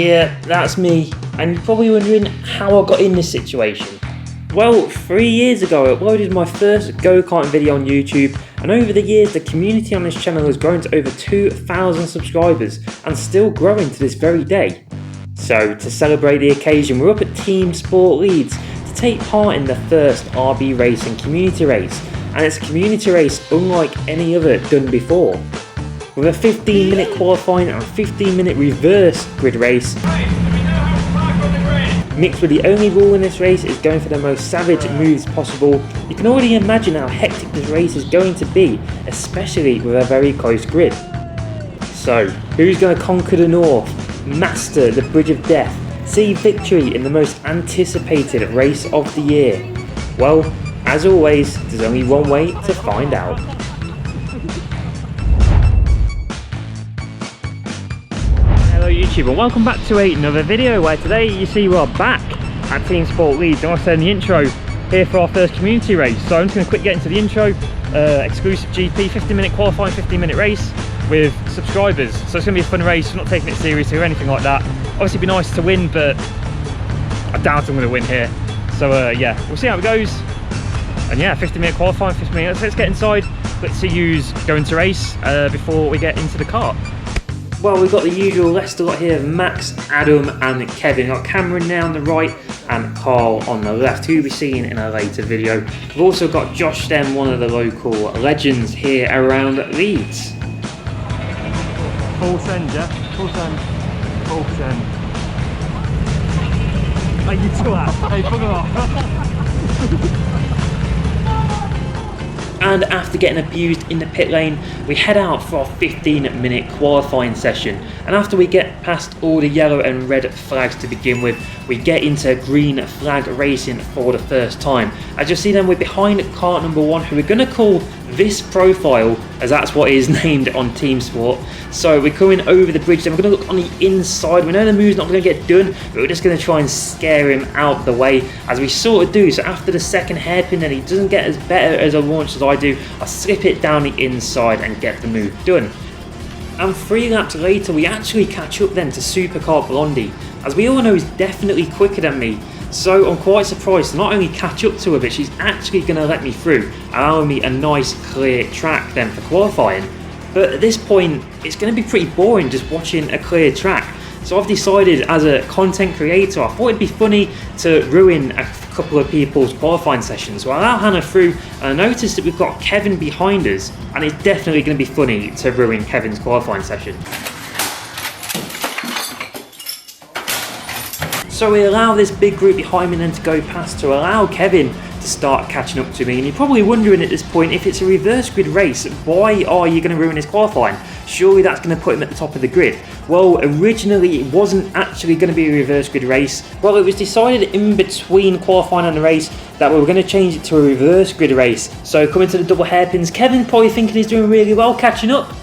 Yeah, that's me. And you're probably wondering how I got in this situation. Well, 3 years ago I uploaded my first go-karting video on YouTube, and over the years the community on this channel has grown to over 2,000 subscribers and still growing to this very day. So to celebrate the occasion, we're up at TeamSport Leeds to take part in the first RB Racing community race, and it's a community race unlike any other done before. With a 15-minute qualifying and a 15-minute reverse grid race, mixed with the only rule in this race is going for the most savage moves possible. You can already imagine how hectic this race is going to be, especially with a very close grid. So, who's going to conquer the north, master the bridge of death, see victory in the most anticipated race of the year? Well, as always, there's only one way to find out. Hello YouTube, and welcome back to another video where today you see we're back at TeamSport Leeds. And I said in the intro, here for our first community race. So I'm just going to quick get into the intro. Exclusive GP, 15-minute qualifying, 15-minute race with subscribers. So it's going to be a fun race. We're not taking it seriously or anything like that. Obviously it'd be nice to win, but I doubt I'm going to win here. So yeah, we'll see how it goes. And yeah, 15-minute qualifying, 15 minutes. Let's get inside. Let's see who's going to race before we get into the kart. Well, we've got the usual Leicester lot here, Max, Adam and Kevin. We've got Cameron now on the right and Carl on the left, who you'll be seeing in a later video. We've also got Josh Stem, one of the local legends here around Leeds. Full send, yeah? Full send. Full send. Are you twat? Hey, bugger off. And after getting abused in the pit lane, we head out for our 15-minute qualifying session. And after we get past all the yellow and red flags to begin with, we get into green flag racing for the first time. As you'll see then, we're behind kart number 1, who we're going to call this profile, as that's what is named on TeamSport. So we're coming over the bridge, then we're going to look on the inside. We know the move's not going to get done, but we're just going to try and scare him out the way, as we sort of do. So after the second hairpin, then he doesn't get as better as a launch as I do. I slip it down the inside and get the move done. And 3 laps later, we actually catch up then to Supercar Blondie, as we all know he's definitely quicker than me. So I'm quite surprised to not only catch up to her, but she's actually going to let me through, allowing me a nice clear track then for qualifying. But at this point, it's going to be pretty boring just watching a clear track. So I've decided, as a content creator, I thought it'd be funny to ruin a couple of people's qualifying sessions. So I allow Hannah through, and I noticed that we've got Kevin behind us, and it's definitely going to be funny to ruin Kevin's qualifying session. So we allow this big group behind me then to go past to allow Kevin to start catching up to me. And you're probably wondering at this point, if it's a reverse grid race, why are you going to ruin his qualifying? Surely that's going to put him at the top of the grid. Well, originally it wasn't actually going to be a reverse grid race. Well, it was decided in between qualifying and the race that we were going to change it to a reverse grid race. So coming to the double hairpins, Kevin probably thinking he's doing really well catching up,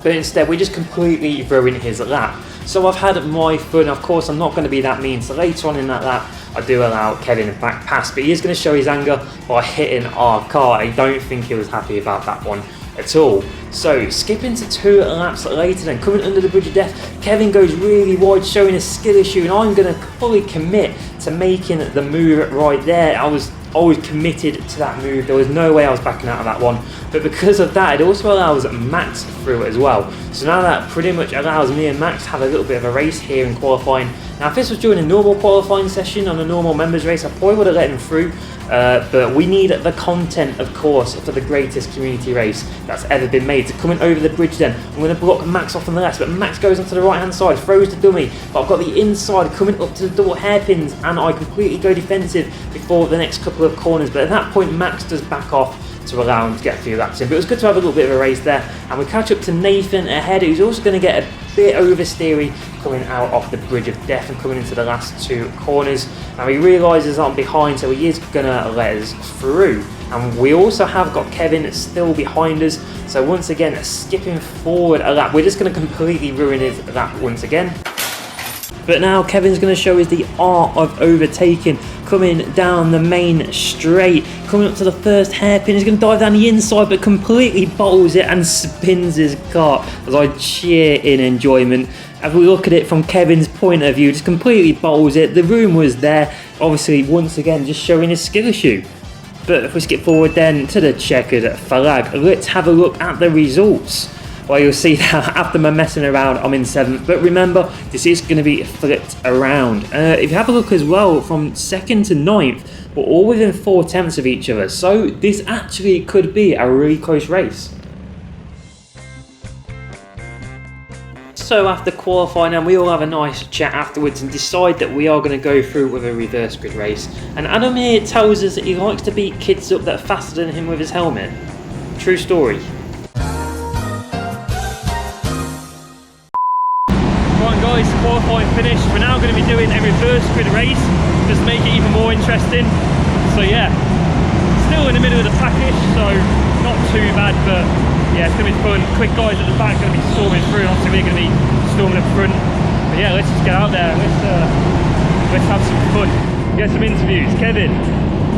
but instead we just completely ruined his lap. So I've had my fun. Of course, I'm not going to be that mean. So later on in that lap, I do allow Kevin a back pass, but he is going to show his anger by hitting our car. I don't think he was happy about that one at all. So skipping to 2 laps later, then coming under the bridge of death, Kevin goes really wide, showing a skill issue, and I'm going to fully commit to making the move right there. I was always committed to that move. There was no way I was backing out of that one. But because of that, it also allows Max through as well. So now that pretty much allows me and Max to have a little bit of a race here in qualifying. Now if this was during a normal qualifying session on a normal members race, I probably would have let him through. But we need the content, of course, for the greatest community race that's ever been made. So coming over the bridge then, I'm going to block Max off on the left, but Max goes onto the right hand side, throws the dummy, but I've got the inside coming up to the double hairpins, and I completely go defensive before the next couple of corners. But at that point, Max does back off to allow him to get a few laps in. But it was good to have a little bit of a race there, and we catch up to Nathan ahead, who's also going to get a bit oversteery coming out off the bridge of death and coming into the last 2 corners. Now he realises I'm behind, so he is going to let us through. And we also have got Kevin still behind us, so once again skipping forward a lap. We're just going to completely ruin his lap once again. But now Kevin's going to show us the art of overtaking, coming down the main straight, coming up to the first hairpin. He's going to dive down the inside, but completely bottles it and spins his car as I cheer in enjoyment. As we look at it from Kevin's point of view, just completely bowls it. The room was there, obviously once again just showing his skill issue. But if we skip forward then to the checkered flag, let's have a look at the results. Well, you'll see that after my messing around, I'm in 7th. But remember, this is going to be flipped around. If you have a look as well, from 2nd to 9th, we're all within 4/10 of each other. So this actually could be a really close race. So after qualifying, and we all have a nice chat afterwards and decide that we are going to go through with a reverse grid race. And Adam here tells us that he likes to beat kids up that are faster than him with his helmet. True story. Right guys, qualifying finished. We're now going to be doing a reverse grid race just to make it even more interesting. So yeah, still in the middle of the package, so not too bad, but yeah, it's going to be fun. Quick guys at the back going to be storming through, and obviously we're going to be storming up front. But yeah, let's just get out there. Let's have some fun. Get some interviews. Kevin,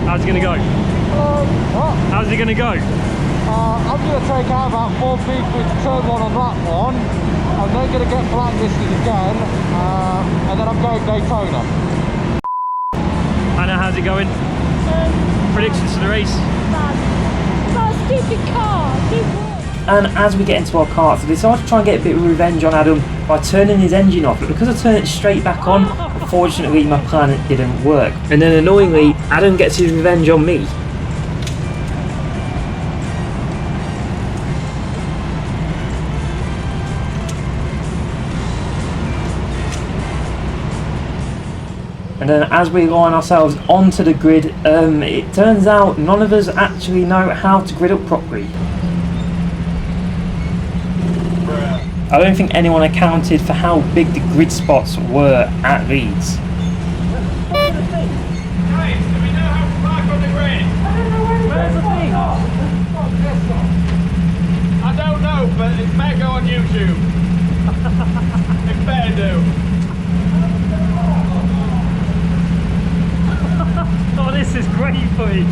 how's it going to go? What? How's it going to go? I'm going to take out about 4 people into turn 1 on that one. I'm then going to get blacklisted again, and then I'm going Daytona. Anna, how's it going? Predictions for the race? That stupid car, And as we get into our karts, I decided to try and get a bit of revenge on Adam by turning his engine off. But because I turned it straight back on, unfortunately my plan didn't work. And then annoyingly, Adam gets his revenge on me. And then as we line ourselves onto the grid, it turns out none of us actually know how to grid up properly. I don't think anyone accounted for how big the grid spots were at Leeds. Guys, do we know how to park on the grid? Where's the thing? I don't know, but it may go on YouTube. It better do. Oh, this is great footage.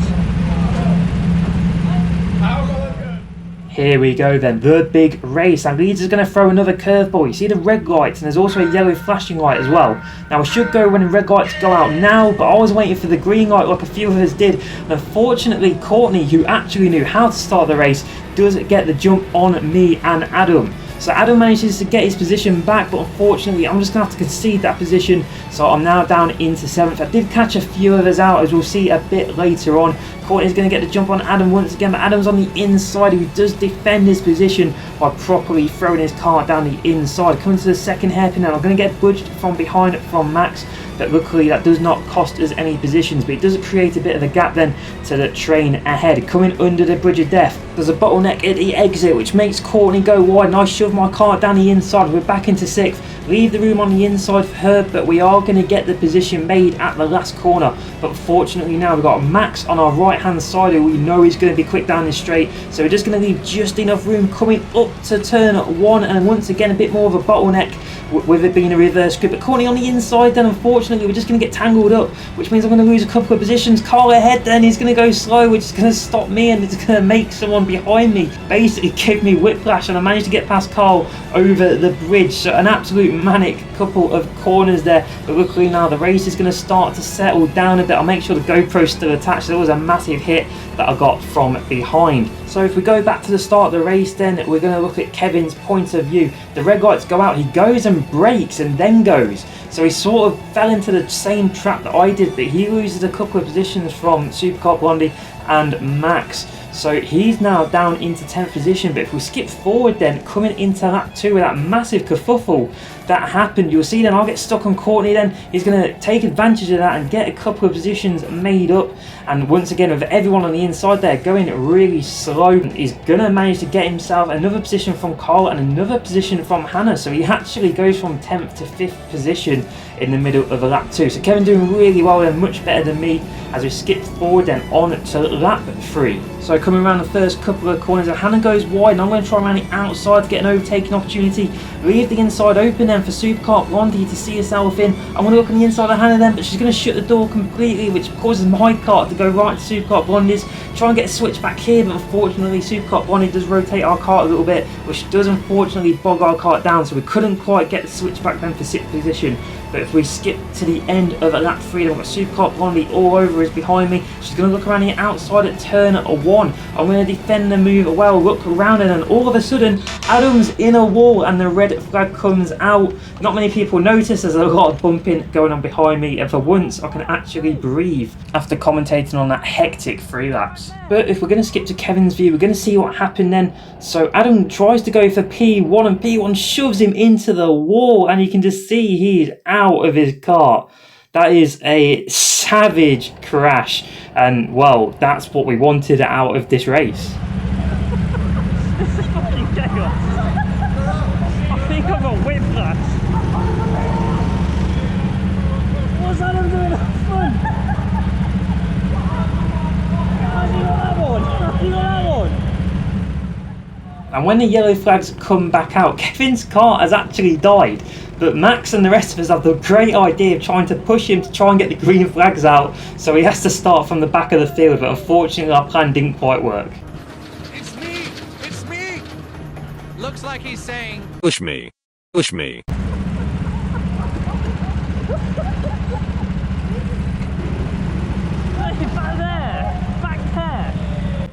How's it looking? Here we go then, the big race, and Leeds is going to throw another curveball. You see the red lights, and there's also a yellow flashing light as well. Now we should go when the red lights go out now, but I was waiting for the green light like a few of us did. Unfortunately, Courtney, who actually knew how to start the race, does get the jump on me and Adam. So Adam manages to get his position back, but unfortunately I'm just going to have to concede that position. So I'm now down into 7th. I did catch a few of us out, as we'll see a bit later on. Courtney's going to get the jump on Adam once again, but Adam's on the inside, who does defend his position by properly throwing his car down the inside. Coming to the second hairpin, and I'm going to get budged from behind from Max, but luckily that does not cost us any positions, but it does create a bit of a gap then to the train ahead. Coming under the bridge of death, there's a bottleneck at the exit which makes Courtney go wide, and I shove my car down the inside. We're back into 6th, leave the room on the inside for her, but we are going to get the position made at the last corner. But fortunately now we've got Max on our right hand side, who we know is going to be quick down this straight, so we're just going to leave just enough room coming up to turn 1, and once again a bit more of a bottleneck with it being a reverse grid. But Courtney on the inside, then unfortunately we're just going to get tangled up, which means I'm going to lose a couple of positions. Carl ahead, then he's going to go slow, which is going to stop me, and it's going to make someone behind me basically give me whiplash, and I managed to get past Carl over the bridge. So an absolute manic couple of corners there, but luckily now the race is going to start to settle down a bit. I'll make sure the GoPro's still attached. There was a massive hit that I got from behind. So if we go back to the start of the race, then we're going to look at Kevin's point of view. The red lights go out, he goes and brakes and then goes. So he sort of fell into the same trap that I did, but he loses a couple of positions from Supercar Blondie and Max. So he's now down into 10th position. But if we skip forward then, coming into lap 2 with that massive kerfuffle that happened, you'll see then I'll get stuck on Courtney. Then he's going to take advantage of that and get a couple of positions made up, and once again with everyone on the inside there going really slow, he's going to manage to get himself another position from Carl and another position from Hannah. So he actually goes from 10th to 5th position in the middle of lap 2. So Kevin doing really well and much better than me as we skip forward then on to lap 3. So coming around the first couple of corners, and Hannah goes wide, and I'm going to try around the outside to get an overtaking opportunity. Leave the inside open then for Supercar Blondie to see herself in. I'm going to look on the inside of Hannah then, but she's going to shut the door completely, which causes my kart to go right to Supercar Blondie's. Try and get a switch back here, but unfortunately Supercar Blondie does rotate our kart a little bit, which does unfortunately bog our kart down, so we couldn't quite get the switch back then for 6th position. But if we skip to the end of lap 3, then we've got Supercar Blondie all over us behind me. She's going to look around the outside at turn 1. I'm going to defend the move well, look around, and then all of a sudden Adam's in a wall and the red flag comes out. Not many people notice, there's a lot of bumping going on behind me, and for once I can actually breathe after commentating on that hectic 3 laps. But if we're going to skip to Kevin's view, we're going to see what happened then. So Adam tries to go for P1 and P1 shoves him into the wall, and you can just see he's out of his kart. That is a savage crash, and well, that's what we wanted out of this race. This is fucking chaos. I think I've got whiplash. What's Adam doing up front? How's he got that one? How's he got that one? And when the yellow flags come back out, Kevin's kart has actually died. But Max and the rest of us have the great idea of trying to push him to try and get the green flags out. So he has to start from the back of the field, but unfortunately our plan didn't quite work. It's me! It's me! Looks like he's saying, Push me. Push me. Back there! Back there!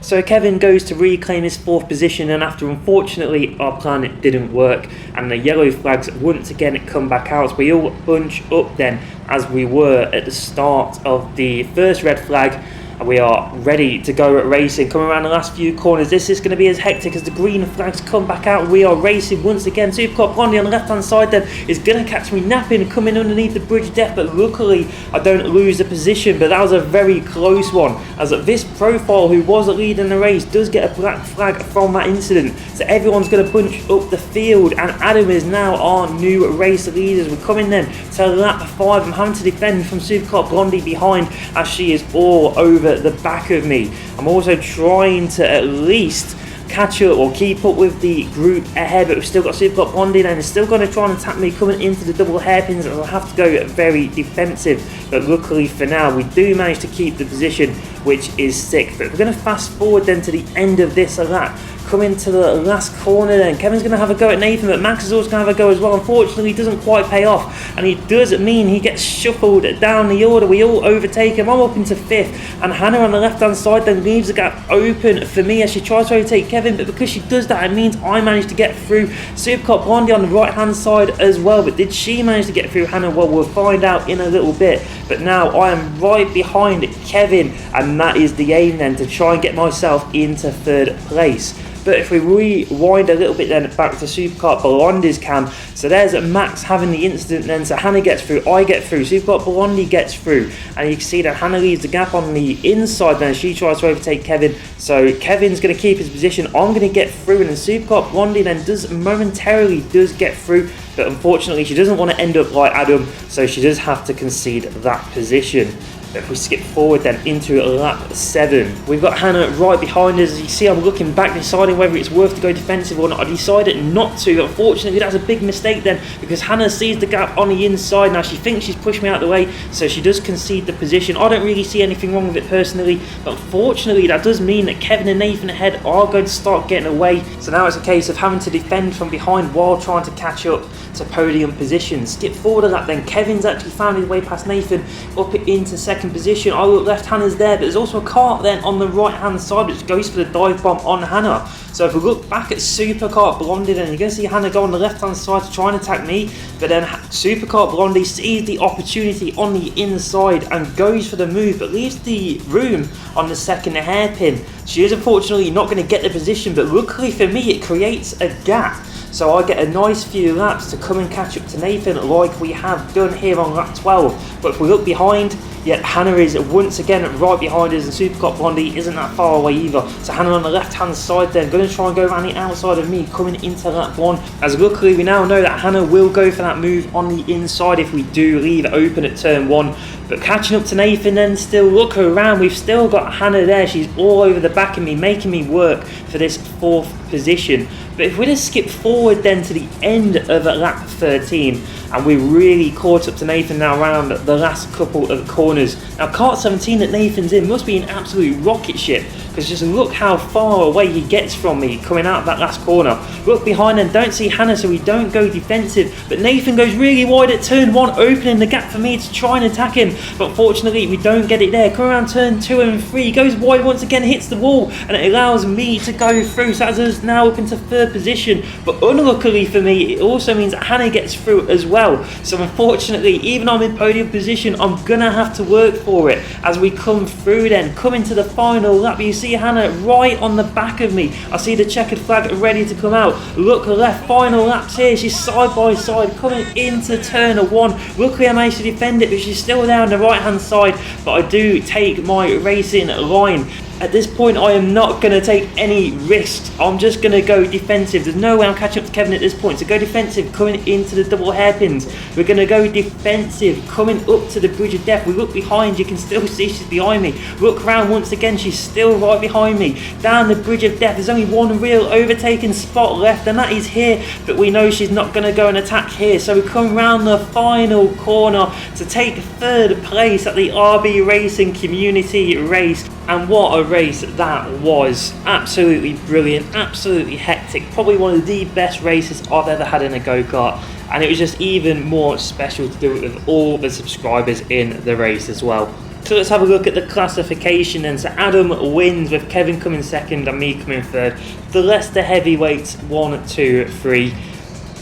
So Kevin goes to reclaim his 4th position, and after unfortunately our plan didn't work and the yellow flags once again come back out, so we all bunch up then as we were at the start of the first red flag. And we are ready to go at racing. Coming around the last few corners, this is going to be as hectic as the green flags come back out. We are racing once again. Supercar Blondie on the left hand side then is going to catch me napping, coming underneath the bridge deck, but luckily I don't lose the position. But that was a very close one, as this profile who was leading the race does get a black flag from that incident. So everyone's going to bunch up the field, and Adam is now our new race leaders. We're coming then to lap 5. I'm having to defend from Supercar Blondie behind, as she is all over the back of me. I'm also trying to at least catch up or keep up with the group ahead, but we've still got Supercar Blondie and they're still going to try and attack me coming into the double hairpins, and I'll have to go very defensive. But luckily for now we do manage to keep the position, which is sick. But we're going to fast forward then to the end of this lap. Coming to the last corner then, Kevin's going to have a go at Nathan, but Max is also going to have a go as well. Unfortunately, he doesn't quite pay off, and it does mean he gets shuffled down the order. We all overtake him. I'm up into 5th, and Hannah on the left-hand side then leaves the gap open for me as she tries to overtake Kevin, but because she does that, it means I manage to get through Supercar Blondie on the right-hand side as well. But did she manage to get through Hannah? Well, we'll find out in a little bit. But now I am right behind Kevin, and that is the aim then, to try and get myself into 3rd place. But if we rewind a little bit then back to Supercar Blondie's cam, so there's Max having the incident then, so Hannah gets through, I get through, Supercar Blondie gets through, and you can see that Hannah leaves the gap on the inside then, she tries to overtake Kevin, so Kevin's going to keep his position, I'm going to get through, and then Supercar Blondie then momentarily does get through, but unfortunately she doesn't want to end up like Adam, so she does have to concede that position. If we skip forward then into lap 7, we've got Hannah right behind us. As you see, I'm looking back deciding whether it's worth to go defensive or not. I decided not to. Unfortunately, that's a big mistake then, because Hannah sees the gap on the inside. Now she thinks she's pushed me out of the way, so she does concede the position. I don't really see anything wrong with it personally, but unfortunately that does mean that Kevin and Nathan ahead are going to start getting away. So now it's a case of having to defend from behind while trying to catch up to podium position. Skip forward a lap then, Kevin's actually found his way past Nathan up into 2nd position. I look left, Hannah's there, but there's also a kart then on the right hand side which goes for the dive bomb on Hannah. So if we look back at Supercar Blondie, then you're going to see Hannah go on the left hand side to try and attack me, but then Supercar Blondie sees the opportunity on the inside and goes for the move, but leaves the room on the 2nd hairpin. She is unfortunately not going to get the position, but luckily for me it creates a gap. So I get a nice few laps to come and catch up to Nathan like we have done here on lap 12. But if we look behind, yet Hannah is once again right behind us, and Supercar Blondie isn't that far away either. So Hannah on the left hand side then, going going to try and go around the outside of me coming into lap 1, as luckily we now know that Hannah will go for that move on the inside if we do leave it open at turn 1. But catching up to Nathan then, still look around, we've still got Hannah there, she's all over the back of me, making me work for this 4th position. But if we just skip forward then to the end of lap 13, and we're really caught up to Nathan now around the last couple of corners. Now Kart 17 that Nathan's in must be an absolute rocket ship, because just look how far away he gets from me coming out of that last corner. Look behind and don't see Hannah, so we don't go defensive, but Nathan goes really wide at turn 1, opening the gap for me to try and attack him, but fortunately we don't get it there. Come around turn 2 and 3, he goes wide once again, hits the wall, and it allows me to go through, so that's us now up into 3rd position. But unluckily for me, it also means that Hannah gets through as well. So unfortunately, even though I'm in podium position, I'm gonna have to work for it as we come through then, coming to the final lap. You see Hannah right on the back of me. I see the checkered flag ready to come out. Look left, final laps here. She's side by side coming into turn 1. Luckily I managed to defend it, but she's still there on the right hand side. But I do take my racing line. At this point, I am not going to take any risks. I'm just going to go defensive. There's no way I'm catching up to Kevin at this point. So go defensive, coming into the double hairpins. We're going to go defensive, coming up to the bridge of death. We look behind, you can still see she's behind me. Look around once again, she's still right behind me. Down the bridge of death, there's only one real overtaking spot left, and that is here. But we know she's not going to go and attack here. So we come round the final corner to take 3rd place at the RB Racing Community Race. And what a race that was. Absolutely brilliant, absolutely hectic. Probably one of the best races I've ever had in a go-kart. And it was just even more special to do it with all the subscribers in the race as well. So let's have a look at the classification then. So Adam wins with Kevin coming 2nd and me coming 3rd. The Leicester heavyweights 1, 2, 3.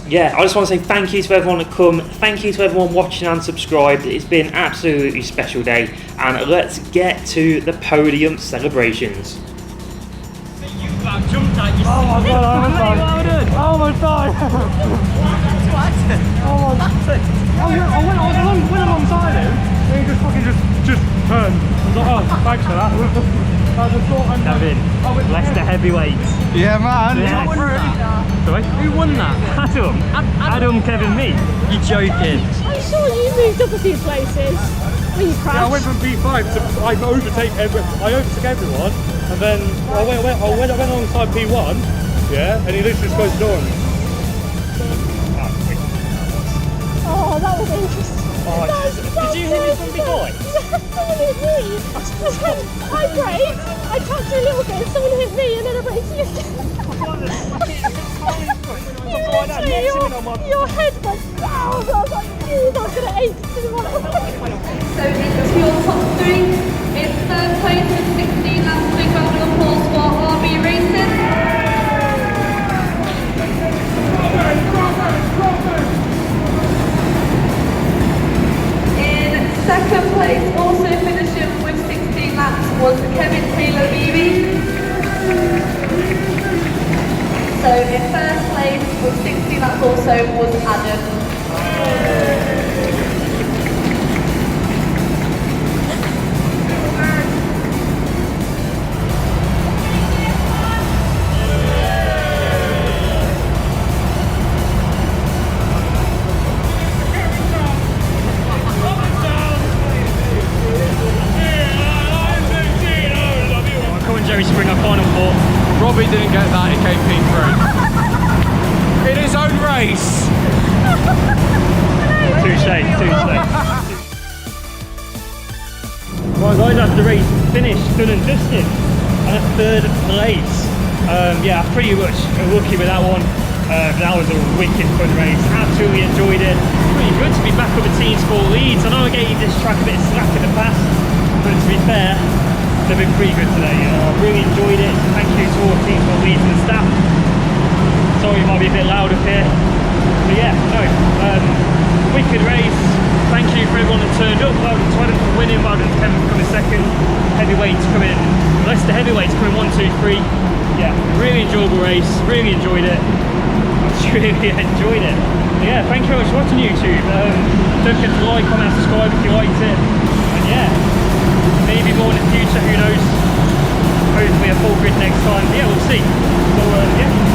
Yeah, I just want to say thank you to everyone that come. Thank you to everyone watching and subscribed. It's been an absolutely special day. And let's get to the podium celebrations. Oh my god, I'm excited. Oh my god. I went alongside him, and he just fucking just turned. I was like, oh, thanks for that. I just thought Kevin, Leicester heavyweights. Yeah, man. Yes. Sorry? Who won that? Adam, Kevin, me. You're joking. I'm sure you moved up a few places when you crashed. Yeah, I went from P5 to I overtook everyone, and then I went alongside P1, yeah, and he literally just closed the door on me. Oh, that was interesting. Did you hit me from behind? Someone hit me. I braked, I tapped you a little bit, someone hit me, and then I braked you. Your head went down. I was like, ooh, that's going to ache. So into your top 3, in 3rd place with 16 laps, big round of applause for RB Racing. In 2nd place, also finishing with 16 laps, was Kevin Taylor Beebe. So in 1st place with 60 laps also was Adam. Final 4. Robbie didn't get that, he came P3. In his own race. Touche. Right guys, that's the race finished, done and dusted, and a 3rd place. Yeah, pretty much lucky with that one. That was a wicked fun race, absolutely enjoyed it. Pretty good to be back up at TeamSport Leeds. I know I gave this track a bit of slack in the past, but to be fair, they've been pretty good today. I've really enjoyed it. Thank you to all TeamSport Leeds and the staff. Sorry it might be a bit loud up here. But yeah, no, wicked race. Thank you for everyone that turned up. Well done to Adam for winning, well done to Kevin for coming 2nd. Heavyweights coming, Leicester heavyweights coming 1, 2, 3. Yeah, really enjoyable race, really enjoyed it. Really enjoyed it. Yeah, thank you very much for watching YouTube. Don't forget to like, comment, and subscribe if you liked it. And yeah, maybe more in the future, who knows. hopefully a full grid next time. Yeah, we'll see. So yeah.